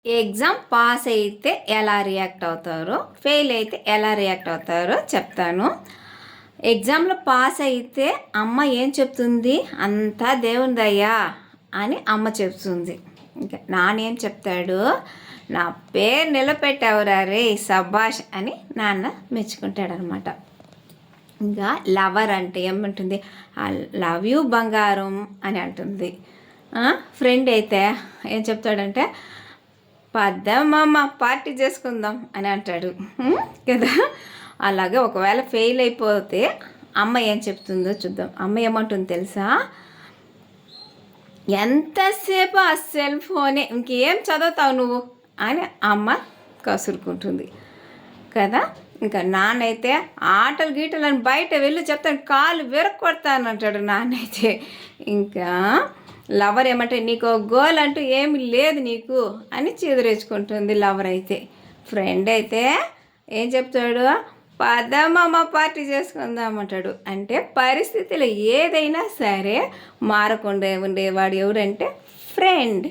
Exam pass అయితే ఎలా react అవుతారో, ఫెయిల్ అయితే ఎలా రియాక్ట్ అవుతారో చెప్తాను. ఎగ్జామ్లో పాస్ అయితే అమ్మ ఏం చెప్తుంది? అంతా దేవుని దయ్యా అని అమ్మ చెప్తుంది. ఇంకా నాన్నేం చెప్తాడు? నా పేరు నిలబెట్టావురా రే సబాష్ అని నాన్న మెచ్చుకుంటాడనమాట. ఇంకా లవర్ అంటే ఏమంటుంది? ఐ లవ్ యూ బంగారం అని అంటుంది. ఫ్రెండ్ అయితే ఏం చెప్తాడంటే పద్దామమ్మ పార్టీ చేసుకుందాం అని అంటాడు కదా. అలాగే ఒకవేళ ఫెయిల్ అయిపోతే అమ్మ ఏం చెప్తుందో చూద్దాం. అమ్మ ఏమంటుంది తెలుసా? ఎంతసేపు ఆ సెల్ ఫోనే, ఇంకేం చదువుతావు నువ్వు అని అమ్మ కసురుకుంటుంది కదా. ఇంకా నాన్నైతే ఆటలు గీటలని బయట వెళ్ళి చెప్తాను, కాలు విరక్కొడతానంటాడు నాన్నైతే. ఇంకా లవర్ ఏమంటే నీకు గోల్ అంటూ ఏమి లేదు నీకు అని చీదరేచుకుంటుంది లవర్ అయితే. ఫ్రెండ్ అయితే ఏం చెప్తాడు? పదమ్మ పార్టీ చేసుకుందామంటాడు. అంటే పరిస్థితులు ఏదైనా సరే మారకుండా ఉండేవాడు ఎవరంటే ఫ్రెండ్.